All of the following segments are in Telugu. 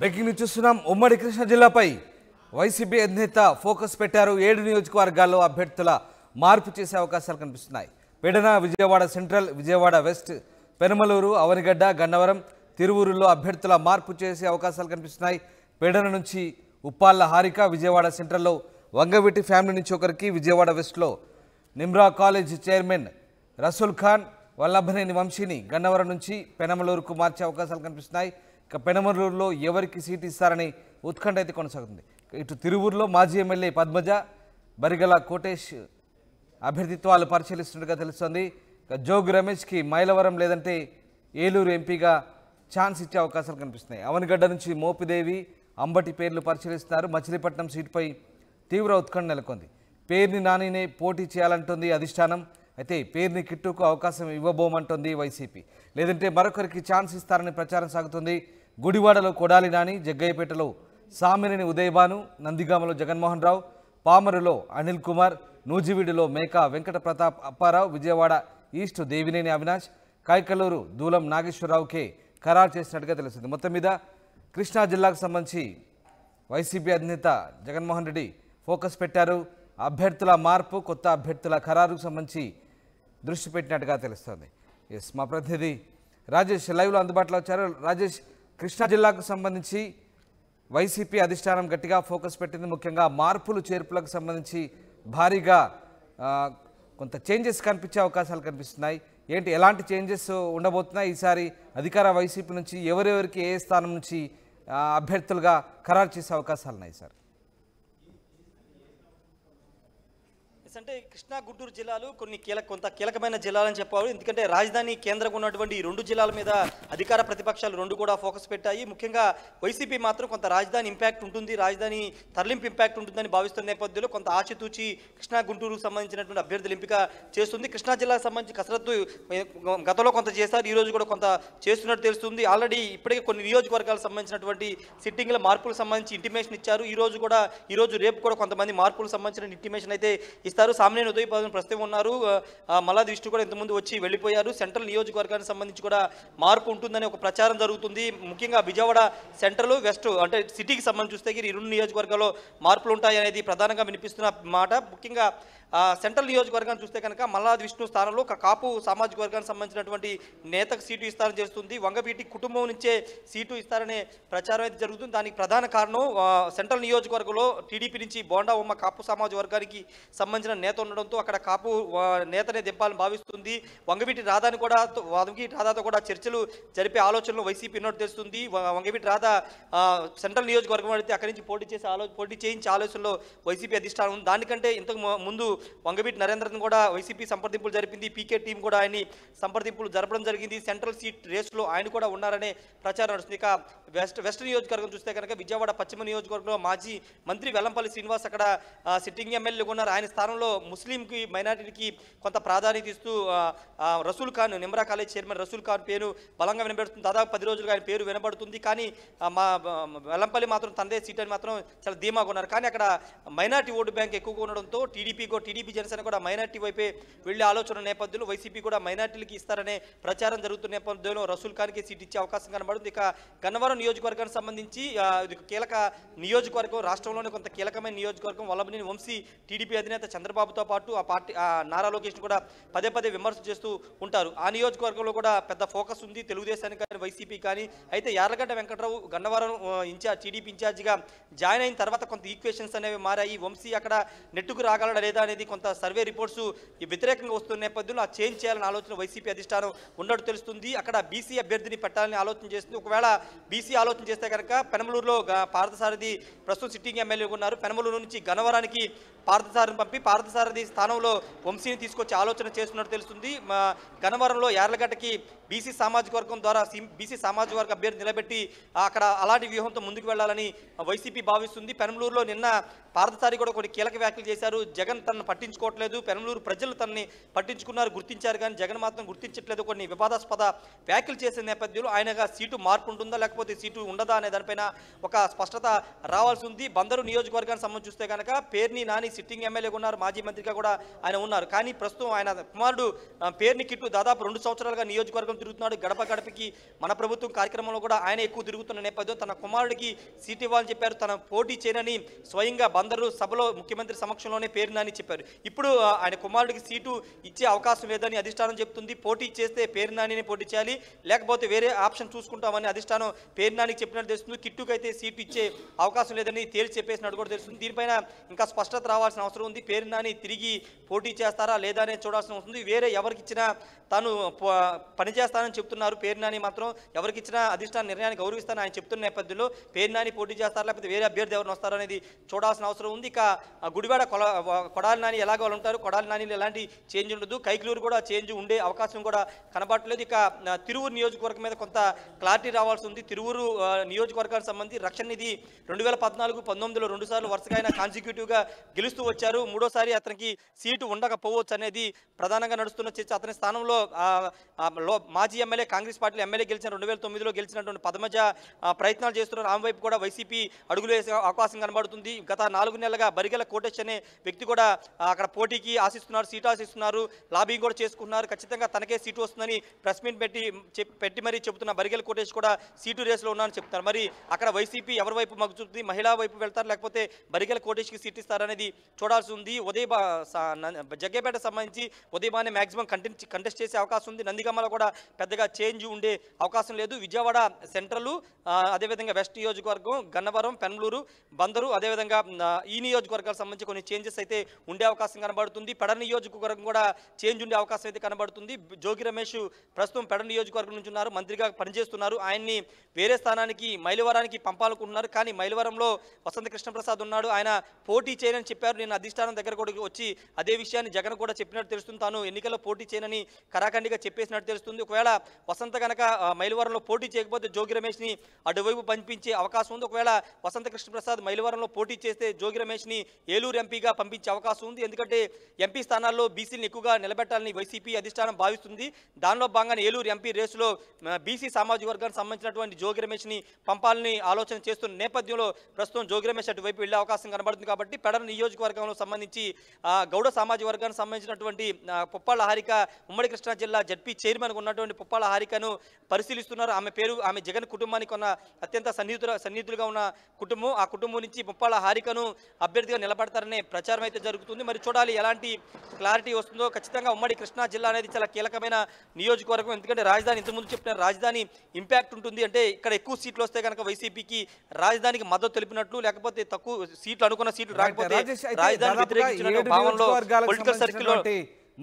బ్రేకింగ్ న్యూస్ చూస్తున్నాం. ఉమ్మడి కృష్ణా జిల్లాపై వైసీపీ అధినేత ఫోకస్ పెట్టారు. 7 నియోజకవర్గాల్లో అభ్యర్థుల మార్పు చేసే అవకాశాలు కనిపిస్తున్నాయి. పెడన, విజయవాడ సెంట్రల్, విజయవాడ వెస్ట్, పెనమలూరు, అవనిగడ్డ, గన్నవరం, తిరువూరులో అభ్యర్థుల మార్పు చేసే అవకాశాలు కనిపిస్తున్నాయి. పెడన నుంచి ఉప్పాళ్ళ హారిక, విజయవాడ సెంట్రల్లో వంగవీటి ఫ్యామిలీ నుంచి ఒకరికి, విజయవాడ వెస్ట్లో నిమ్రా కాలేజ్ చైర్మన్ రసూల్ ఖాన్, వల్లభనేని వంశీని గన్నవరం నుంచి పెనమలూరుకు మార్చే అవకాశాలు కనిపిస్తున్నాయి. ఇక పెనమలూరులో ఎవరికి సీటు ఇస్తారని ఉత్కంఠ అయితే కొనసాగుతుంది. ఇటు తిరువూరులో మాజీ ఎమ్మెల్యే పద్మజ, బరిగల కోటేష్ అభ్యర్థిత్వాలు పరిశీలిస్తున్నట్టుగా తెలుస్తోంది. ఇక జోగు రమేష్కి మైలవరం లేదంటే ఏలూరు ఎంపీగా ఛాన్స్ ఇచ్చే అవకాశాలు కనిపిస్తున్నాయి. అవనిగడ్డ నుంచి మోపిదేవి, అంబటి పేర్లు పరిశీలిస్తున్నారు. మచిలీపట్నం సీటుపై తీవ్ర ఉత్కంఠ నెలకొంది. పేర్ని నానినే పోటీ చేయాలంటుంది అధిష్టానం. అయితే పేర్ని కిట్టుకు అవకాశం ఇవ్వబోమంటుంది వైసీపీ. లేదంటే మరొకరికి ఛాన్స్ ఇస్తారని ప్రచారం సాగుతుంది. గుడివాడలో కొడాలి నాని, జగ్గయ్యపేటలో సామినేని ఉదయభాను, నందిగామలో జగన్మోహన్ రావు, పామరులో అనిల్ కుమార్, నూజివీడులో మేకా వెంకట ప్రతాప్ అప్పారావు, విజయవాడ ఈస్ట్ దేవినేని అవినాష్, కైకలూరు దూలం నాగేశ్వరరావుకే ఖరారు చేసినట్టుగా తెలుస్తుంది. మొత్తం మీద కృష్ణా జిల్లాకు సంబంధించి వైసీపీ అధినేత జగన్మోహన్ రెడ్డి ఫోకస్ పెట్టారు. అభ్యర్థుల మార్పు, కొత్త అభ్యర్థుల ఖరారుకు సంబంధించి దృష్టి పెట్టినట్టుగా తెలుస్తోంది. ఎస్, మా ప్రతినిధి రాజేష్ లైవ్లో అందుబాటులో వచ్చారు. రాజేష్, కృష్ణా జిల్లాకు సంబంధించి వైసీపీ అధిష్టానం గట్టిగా ఫోకస్ పెట్టింది. ముఖ్యంగా మార్పులు చేర్పులకు సంబంధించి భారీగా కొంత చేంజెస్ కనిపించే అవకాశాలు కనిపిస్తున్నాయి. ఏంటి, ఎలాంటి చేంజెస్ ఉండబోతున్నాయి ఈసారి అధికార వైసీపీ నుంచి? ఎవరెవరికి ఏ స్థానం నుంచి అభ్యర్థులుగా ఖరారు చేసే అవకాశాలు ఉన్నాయి సార్? అంటే కృష్ణా, గుంటూరు జిల్లాలు కొంత కీలకమైన జిల్లాలని చెప్పాలి. ఎందుకంటే రాజధాని కేంద్రంగా ఉన్నటువంటి ఈ రెండు జిల్లాల మీద అధికార ప్రతిపక్షాలు రెండు కూడా ఫోకస్ పెట్టాయి. ముఖ్యంగా వైసీపీ మాత్రం కొంత రాజధాని ఇంపాక్ట్ ఉంటుంది, రాజధాని తరలింపు ఇంపాక్ట్ ఉంటుందని భావిస్తున్న నేపథ్యంలో కొంత ఆచితూచి కృష్ణా, గుంటూరుకు సంబంధించినటువంటి అభ్యర్థులు ఎంపిక చేస్తుంది. కృష్ణా జిల్లాకు సంబంధించి కసరత్తు గతంలో కొంత చేశారు, ఈ రోజు కూడా కొంత చేస్తున్నట్టు తెలుస్తుంది. ఆల్రెడీ ఇప్పటికే కొన్ని నియోజకవర్గాలకు సంబంధించినటువంటి సిట్టింగ్ల మార్పులకు సంబంధించి ఇంటిమేషన్ ఇచ్చారు. ఈ రోజు రేపు కూడా కొంతమంది మార్పులకు సంబంధించిన ఇంటిమేషన్ అయితే ఇస్తారు. సామినేని ఉదయభాను ప్రస్తుతం ఉన్నారు, మల్లాది విష్ణు కూడా ఇంతకుముందు వచ్చి వెళ్ళిపోయారు. సెంట్రల్ నియోజకవర్గానికి సంబంధించి కూడా మార్పు ఉంటుందని ఒక ప్రచారం జరుగుతుంది. ముఖ్యంగా విజయవాడ సెంట్రల్, వెస్ట్ అంటే సిటీకి సంబంధించి చూస్తే ఈ రెండు నియోజకవర్గాల్లో మార్పులు ఉంటాయి అనేది ప్రధానంగా వినిపిస్తున్న మాట. ముఖ్యంగా సెంట్రల్ నియోజకవర్గాన్ని చూస్తే కనుక మల్లాది విష్ణు స్థానంలో ఒక కాపు సామాజిక వర్గానికి సంబంధించినటువంటి నేతకు సీటు ఇస్తారని చేస్తుంది. వంగవీటి కుటుంబం నుంచే సీటు ఇస్తారనే ప్రచారం అయితే జరుగుతుంది. దానికి ప్రధాన కారణం సెంట్రల్ నియోజకవర్గంలో టీడీపీ నుంచి బోండా ఉమ్మ కాపు సామాజిక వర్గానికి సంబంధించిన నేత ఉండడంతో అక్కడ కాపు నేతనే దింపాలని భావిస్తుంది. వంగవీటి రాధాతో కూడా చర్చలు జరిపే ఆలోచనలో వైసీపీ ఉన్నట్టు తెలుస్తుంది. వంగవీటి రాధా సెంట్రల్ నియోజకవర్గం అయితే అక్కడి నుంచి పోటీ చేయించే ఆలోచనలో వైసీపీ అధిష్టానం ఉంది. దానికంటే ఇంతకు ముందు వంగవీటి నరేంద్రను కూడా వైసీపీ సంప్రదింపులు జరిపింది. పీకే టీం కూడా ఆయన్ని సంప్రదింపులు జరపడం జరిగింది. సెంట్రల్ సీట్ రేసులో ఆయన కూడా ఉన్నారనే ప్రచారం నడుస్తుంది. ఇక వెస్ట్ నియోజకవర్గం చూస్తే కనుక విజయవాడ పశ్చిమ నియోజకవర్గంలో మాజీ మంత్రి వెల్లంపల్లి శ్రీనివాస్ అక్కడ సిట్టింగ్ ఎమ్మెల్యేగా ఉన్నారు. ఆయన స్థానంలో ముస్లింకి, మైనారిటీకి కొంత ప్రాధాన్యత ఇస్తూ రసూల్ ఖాన్, నిమ్రా కాలేజ్ చైర్మన్ రసూల్ ఖాన్ పేరు బలంగా వినబడుతుంది. దాదాపు 10 రోజులుగా ఆయన పేరు వినబడుతుంది. కానీ మా వెల్లంపల్లి మాత్రం తనదే సీట్ అని మాత్రం చాలా ధీమాగా ఉన్నారు. కానీ అక్కడ మైనారిటీ ఓటు బ్యాంక్ ఎక్కువగా ఉండడంతో టీడీపీ జనసేన కూడా మైనారిటీ వైపే వెళ్లే ఆలోచన నేపథ్యంలో వైసీపీ కూడా మైనారిటీలకి ఇస్తారనే ప్రచారం జరుగుతున్న నేపథ్యంలో రసూల్ ఖాన్కి సీట్ ఇచ్చే అవకాశం కనబడుతుంది. ఇక గన్నవరం నియోజకవర్గానికి సంబంధించి కీలక నియోజకవర్గం, రాష్ట్రంలోనే కొంత కీలకమైన నియోజకవర్గం. వల్లభనేని వంశీ టీడీపీ అధినేత చంద్రబాబుతో పాటు ఆ పార్టీ నారా లోకేష్ కూడా పదే విమర్శ చేస్తూ ఉంటారు. ఆ నియోజకవర్గంలో కూడా పెద్ద ఫోకస్ ఉంది తెలుగుదేశానికి కానీ వైసీపీ కానీ. అయితే యార్లగడ్డ వెంకట్రావు గన్నవరం టీడీపీ ఇన్ఛార్జిగా జాయిన్ అయిన తర్వాత కొంత ఈక్వేషన్స్ అనేవి మారాయి. వంశీ అక్కడ నెట్టుకు రాగలడా లేదా అనేది కొంత సర్వే రిపోర్ట్స్ వ్యతిరేకంగా వస్తున్న నేపథ్యంలో ఆ చేంజ్ చేయాలని ఆలోచన వైసీపీ అధిష్టానం ఉన్నట్టు తెలుస్తుంది. అక్కడ బీసీ అభ్యర్థిని పెట్టాలని ఆలోచన చేస్తుంది. ఒకవేళ బీసీ ఆలోచన చేస్తే కనుక పెనమలూరులో పార్థసారథి ప్రస్తుతం సిట్టింగ్ ఎమ్మెల్యేగా ఉన్నారు. పెనమలూరు నుంచి గన్నవరానికి పార్థసారథిని పంపి పార్థసారథి స్థానంలో వంశీని తీసుకొచ్చే ఆలోచన చేస్తున్నట్టు తెలుస్తుంది. గన్నవరంలో యార్లగడ్డకి బీసీ సామాజిక వర్గం ద్వారా బీసీ సామాజిక వర్గ అభ్యర్థి నిలబెట్టి అక్కడ అలాంటి వ్యూహంతో ముందుకు వెళ్లాలని వైసీపీ భావిస్తుంది. పెనమలూరులో నిన్న పార్థసారి కూడా కొన్ని కీలక వ్యాఖ్యలు చేశారు. జగన్ తన తనను పట్టించుకోవట్లేదు, పెనమలూరు ప్రజలు తనని పట్టించుకున్నారు, గుర్తించారు, కానీ జగన్ మాత్రం గుర్తించట్లేదు, కొన్ని వివాదాస్పద వ్యాఖ్యలు చేసే నేపథ్యంలో ఆయనగా సీటు మార్పు ఉంటుందా లేకపోతే సీటు ఉండదా అనే దానిపైన ఒక స్పష్టత రావాల్సి ఉంది. బందరు నియోజకవర్గానికి సంబంధించి చూస్తే కనుక పేర్ని నాని సిట్టింగ్ ఎమ్మెల్యేగా ఉన్నారు, మాజీ మంత్రిగా కూడా ఆయన ఉన్నారు. కానీ ప్రస్తుతం ఆయన కుమారుడు పేర్ని కిట్టు దాదాపు 2 సంవత్సరాలుగా నియోజకవర్గం తిరుగుతున్నాడు. గడప గడపకి మన ప్రభుత్వం కార్యక్రమంలో కూడా ఆయన ఎక్కువ తిరుగుతున్న నేపథ్యం తన కుమారుడికి సీటు ఇవ్వాలని చెప్పారు. తన పోటీ చేయనని స్వయంగా బందరు సభలో ముఖ్యమంత్రి సమక్షంలోనే పేరు నాని చెప్పారు. ఇప్పుడు ఆయన కుమారుడికి సీటు ఇచ్చే అవకాశం లేదని అధిష్టానం చెప్తుంది. పోటీ చేస్తే పేరు నానిని పోటీ చేయాలి, లేకపోతే వేరే ఆప్షన్ చూసుకుంటామని అధిష్టానం పేరు నానికి చెప్పినట్టు తెలుస్తుంది. కిట్టుకు అయితే సీటు ఇచ్చే అవకాశం లేదని తేల్చి చెప్పేసినట్టు కూడా తెలుస్తుంది. దీనిపైన ఇంకా స్పష్టత రావాల్సిన అవసరం ఉంది. పేరు నాని తిరిగి పోటీ చేస్తారా లేదా అనేది చూడాల్సిన అవసరం ఉంది. వేరే ఎవరికి ఇచ్చినా తాను పనిచేస్తానని చెప్తున్నారు. పేరు నాని మాత్రం ఎవరికి ఇచ్చినా అధిష్టాన నిర్ణయాన్ని గౌరవిస్తానని ఆయన చెప్తున్న నేపథ్యంలో పేరు నాని పోటీ చేస్తారా లేకపోతే వేరే అభ్యర్థి ఎవరిని వస్తారో అనేది చూడాల్సిన అవసరం ఉంది. ఇక గుడివాడ కొడాలి నాని ఎలాగో వాళ్ళు ఉంటారు, కొడాలి నానిలో ఎలాంటి చేంజ్ ఉండదు, కైకలూరు కూడా చేంజ్ ఉండే అవకాశం కూడా కనబడట్లేదు. ఇక తిరువూరు నియోజకవర్గం మీద కొంత క్లారిటీ రావాల్సి ఉంది. తిరువూరు నియోజకవర్గానికి సంబంధించి రక్షణ నిధి 2014-19లో 2 సార్లు వరుసగా ఆయన కాన్సిక్యూటివ్గా గెలుస్తూ వచ్చారు. మూడోసారి అతనికి సీటు ఉండకపోవచ్చు అనేది ప్రధానంగా నడుస్తున్న చర్చ. అతని స్థానంలో మాజీ ఎమ్మెల్యే కాంగ్రెస్ పార్టీలో ఎమ్మెల్యే గెలిచిన 2009లో గెలిచినటువంటి పద్మజ ప్రయత్నాలు చేస్తున్నారు. ఆమె వైపు కూడా వైసీపీ అడుగులు వేసే అవకాశం కనబడుతుంది. గత 4 నెలలుగా బరిగెల కోటేష్ అనే వ్యక్తి కూడా అక్కడ పోటీకి ఆశిస్తున్నారు, సీటు ఆశిస్తున్నారు, లాబింగ్ కూడా చేసుకుంటున్నారు. ఖచ్చితంగా తనకే సీటు వస్తుందని ప్రెస్ మీట్ పెట్టి మరీ చెబుతున్న బరిగెల కోటేష్ కూడా సీటు రేసులో ఉన్నారని చెప్తున్నారు. మరి అక్కడ వైసీపీ ఎవరి వైపు మగ్గు చూపుతుంది, మహిళా వైపు వెళ్తారు లేకపోతే బరిగెల కోటేష్కి సీట్ ఇస్తారనేది చూడాల్సి ఉంది. జగ్గేపేట సంబంధించి ఉదయబానే మ్యాక్సిమం కంటెస్ట్ చేసే అవకాశం ఉంది. నందిగామలో కూడా పెద్దగా చేంజ్ ఉండే అవకాశం లేదు. విజయవాడ సెంట్రల్, అదేవిధంగా వెస్ట్ నియోజకవర్గం, గన్నవరం, పెనమలూరు, బందరు, అదేవిధంగా ఈ నియోజకవర్గాలకు సంబంధించి కొన్ని చేంజెస్ అయితే ఉండే అవకాశం కనబడుతుంది. పెడ నియోజకవర్గం కూడా చేంజ్ ఉండే అవకాశం అయితే కనబడుతుంది. జోగి రమేష్ ప్రస్తుతం పెడ నియోజకవర్గం నుంచి ఉన్నారు, మంత్రిగా పనిచేస్తున్నారు. ఆయన్ని వేరే స్థానానికి మైలవరానికి పంపాలనుకుంటున్నారు. కానీ మైలవరంలో వసంత కృష్ణప్రసాద్ ఉన్నాడు, ఆయన పోటీ చేయనని చెప్పారు. నేను అధిష్టానం దగ్గర కూడా వచ్చి అదే విషయాన్ని జగన్ కూడా చెప్పినట్టు తెలుస్తుంది. తాను ఎన్నికల్లో పోటీ చేయనని కరాఖండిగా చెప్పేసినట్టు తెలుస్తుంది. ఒకవేళ వసంత కనుక మైలవరంలో పోటీ చేయకపోతే జోగి రమేష్ని అటువైపు పంపించే అవకాశం ఉంది. ఒకవేళ వసంత కృష్ణప్రసాద్ మైలవరంలో పోటీ చేస్తే జోగి రమేష్ని ఏలూరు ఎంపీగా పంపించే అవకాశం ఉంది. ఎందుకంటే ఎంపీ స్థానాల్లో బీసీలను ఎక్కువగా నిలబెట్టాలని వైసీపీ అధిష్టానం భావిస్తుంది. దానిలో భాగంగా ఏలూరు ఎంపీ రేసులో బీసీ సామాజిక వర్గానికి సంబంధించినటువంటి జోగి రమేష్ని పంపాలని ఆలోచన చేస్తున్న నేపథ్యంలో ప్రస్తుతం జోగి రమేష్ అటువైపు వెళ్లే అవకాశం కనబడుతుంది. కాబట్టి పెడ నియోజకవర్గంలో సంబంధించి గౌడ సామాజిక వర్గానికి సంబంధించినటువంటి పుప్పాళ్ళ హారిక ఉమ్మడి కృష్ణా జిల్లా జడ్పీ చైర్మన్గా ఉన్నటువంటి పుప్పాళ్ళ హారికను పరిశీలిస్తున్నారు. ఆమె జగన్ కుటుంబానికి ఉన్న అత్యంత సన్నిహితులుగా ఉన్న కుటుంబం. ఆ కుటుంబం నుంచి పుప్పాళ్ళ హారికను అభ్యర్థిగా నిలబడతారనే ప్రచారం అయితే జరుగుతుంది. మరి చూడాలి ఎలాంటి క్లారిటీ వస్తుందో. ఖచ్చితంగా ఉమ్మడి కృష్ణా జిల్లా అనేది చాలా కీలకమైన నియోజకవర్గం. ఎందుకంటే రాజధాని ఇంతకుముందు చెప్పిన రాజధాని ఇంపాక్ట్ ఉంటుంది. అంటే ఇక్కడ ఎక్కువ సీట్లు వస్తే కనుక వైసీపీకి రాజధానికి మద్దతు తెలిపినట్లు, లేకపోతే తక్కువ సీట్లు అనుకున్న సీట్లు రాకపోతే రాజధాని వ్యతిరేకించిన భావనలో పొలిటికల్ సర్కిల్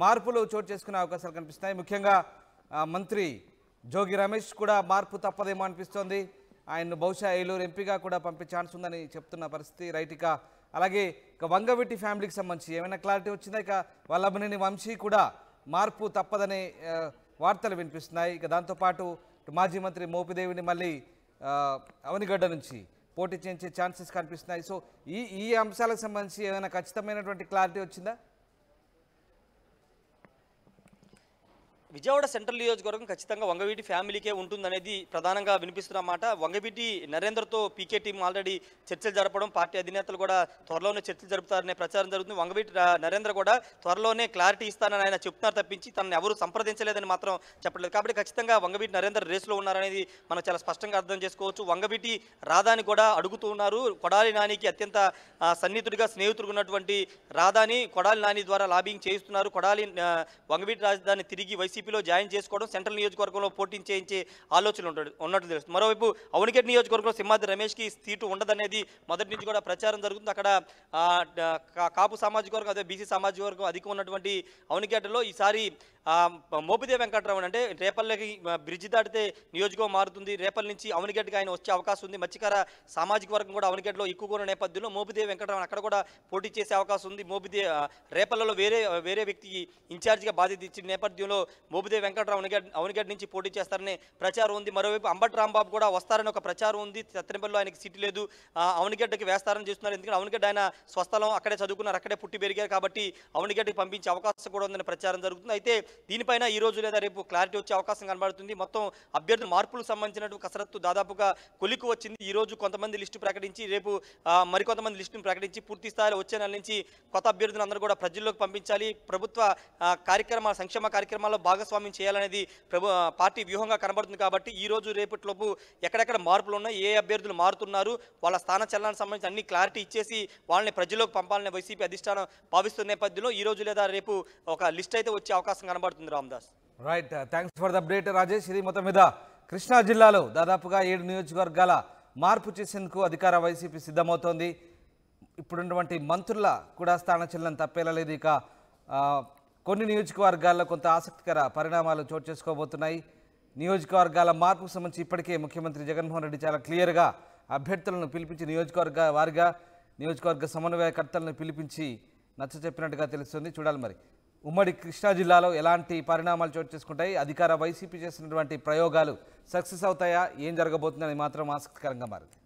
మార్పులు చోటు చేసుకునే అవకాశాలు కనిపిస్తున్నాయి. ముఖ్యంగా మంత్రి జోగి రమేష్ కూడా మార్పు తప్పదేమో అనిపిస్తోంది. ఆయన్ను బహుశా ఏలూరు ఎంపీగా కూడా పంపే ఛాన్స్ ఉందని చెప్తున్న పరిస్థితి రైట్. అలాగే ఇక వంగవీటి ఫ్యామిలీకి సంబంధించి ఏమైనా క్లారిటీ వచ్చిందా? ఇక వల్లభనేని వంశీ కూడా మార్పు తప్పదనే వార్తలు వినిపిస్తున్నాయి. ఇక దాంతోపాటు మాజీ మంత్రి మోపిదేవిని మళ్ళీ అవనిగడ్డ నుంచి పోటీ చేయించే ఛాన్సెస్ కనిపిస్తున్నాయి. సో ఈ అంశాలకు సంబంధించి ఏమైనా ఖచ్చితమైనటువంటి క్లారిటీ వచ్చిందా? విజయవాడ సెంట్రల్ నియోజకవర్గం ఖచ్చితంగా వంగవీటి ఫ్యామిలీకే ఉంటుందనేది ప్రధానంగా వినిపిస్తున్న మాట. వంగవీటి నరేంద్రతో పీకే టీం ఆల్రెడీ చర్చలు జరపడం, పార్టీ అధినేతలు కూడా త్వరలోనే చర్చలు జరుపుతారనే ప్రచారం జరుగుతుంది. వంగవీటి నరేంద్ర కూడా త్వరలోనే క్లారిటీ ఇస్తానని ఆయన చెప్తున్నారు తప్పించి తనను ఎవరు సంప్రదించలేదని మాత్రం చెప్పలేదు. కాబట్టి ఖచ్చితంగా వంగవీటి నరేంద్ర రేసులో ఉన్నారనేది మనం చాలా స్పష్టంగా అర్థం చేసుకోవచ్చు. వంగవీటి రాధాని కూడా అడుగుతూ ఉన్నారు. కొడాలి నానికి అత్యంత సన్నిహితుడిగా స్నేహితుడిగా ఉన్నటువంటి రాధాని కొడాలి నాని ద్వారా లాబింగ్ చేయిస్తున్నారు. కొడాలి వంగవీటి రాజధాని తిరిగి వైసీపీలో జాయిన్ చేసుకోవడం, సెంట్రల్ నియోజకవర్గంలో పోటీ చేయించే ఆలోచన ఉన్నట్టు తెలుస్తుంది. మరోవైపు అవనిగడ్డ నియోజకవర్గంలో సింహాద్రి రమేష్కి సీటు ఉండదనేది మొదటి నుంచి కూడా ప్రచారం జరుగుతుంది. అక్కడ కాపు సామాజిక వర్గం, అదే బీసీ సామాజిక వర్గం అధికం ఉన్నటువంటి అవనిగడ్డలో ఈసారి మోపిదేవి వెంకట్రావు అంటే రేపల్లకి బ్రిడ్జి దాటితే నియోజకవర్గం మారుతుంది. రేపల్ నుంచి అవనిగడ్డకి ఆయన వచ్చే అవకాశం ఉంది. మత్స్యకార సామాజిక వర్గం కూడా అవనిగడ్డలో ఎక్కువగా ఉన్న నేపథ్యంలో మోపిదేవి వెంకట్రావు అక్కడ కూడా పోటీ చేసే అవకాశం ఉంది. రేపల్లలో వేరే వ్యక్తికి ఇన్ఛార్జిగా బాధ్యత ఇచ్చిన నేపథ్యంలో మోపిదేవి వెంకటరావు అవనిగడ్డ నుంచి పోటీ చేస్తారనే ప్రచారం ఉంది. మరోవైపు అంబటి రాంబాబు కూడా వస్తారని ఒక ప్రచారం ఉంది. సత్తెనపల్లిలో ఆయనకి సీటు లేదు, అవనిగడ్డకి వేస్తారని చూస్తున్నారు. ఎందుకంటే అవనిగడ్డ ఆయన స్వస్థలం, అక్కడే చదువుకున్నారు, అక్కడే పుట్టి పెరిగారు కాబట్టి అవనిగడ్డకి పంపించే అవకాశం కూడా ఉందని ప్రచారం జరుగుతుంది. అయితే దీనిపైన ఈ రోజు లేదా రేపు క్లారిటీ వచ్చే అవకాశం కనబడుతుంది. మొత్తం అభ్యర్థుల మార్పులకు సంబంధించినటువంటి కసరత్తు దాదాపుగా కొలికి వచ్చింది. ఈ రోజు కొంతమంది లిస్టు ప్రకటించి రేపు మరికొంతమంది లిస్టును ప్రకటించి పూర్తి స్థాయిలో వచ్చే నెల నుంచి కొత్త అభ్యర్థులందరూ కూడా ప్రజల్లోకి పంపించాలి, ప్రభుత్వ కార్యక్రమాల సంక్షేమ కార్యక్రమాల్లో భాగస్వామ్యం చేయాలనేది పార్టీ వ్యూహంగా కనబడుతుంది. కాబట్టి ఈ రోజు రేపటిలోపు ఎక్కడెక్కడ మార్పులు ఉన్నాయి, ఏ అభ్యర్థులు మారుతున్నారు, వాళ్ళ స్థాన చలనానికి సంబంధించి అన్ని క్లారిటీ ఇచ్చేసి వాళ్ళని ప్రజల్లోకి పంపాలని వైసీపీ అధిష్టానం భావిస్తున్న నేపథ్యంలో ఈ రోజు లేదా రేపు ఒక లిస్ట్ అయితే వచ్చే అవకాశం కనబడుతుంది. Ramdas, right, thanks for the update Rajesh. ఇది మొత్తం మీద కృష్ణా జిల్లాలో దాదాపుగా 7 నియోజకవర్గాల మార్పు చేసేందుకు అధికార వైసీపీ సిద్ధమవుతోంది. ఇప్పుడున్నటువంటి మంత్రుల కూడా స్థానచలనం తప్పేలా లేదు. ఇక కొన్ని నియోజకవర్గాల్లో కొంత ఆసక్తికర పరిణామాలు చోటు చేసుకోబోతున్నాయి. నియోజకవర్గాల మార్పుకు సంబంధించి ఇప్పటికే ముఖ్యమంత్రి జగన్మోహన్ రెడ్డి చాలా క్లియర్గా అభ్యర్థులను పిలిపించి నియోజకవర్గ సమన్వయకర్తలను పిలిపించి నచ్చ చెప్పినట్టుగా తెలుస్తుంది. చూడాలి మరి ఉమ్మడి కృష్ణా జిల్లాలో ఎలాంటి పరిణామాలు చోటు చేసుకుంటాయి, అధికార వైసీపీ చేసినటువంటి ప్రయోగాలు సక్సెస్ అవుతాయా, ఏం జరగబోతుందని మాత్రం ఆసక్తికరంగా మారింది.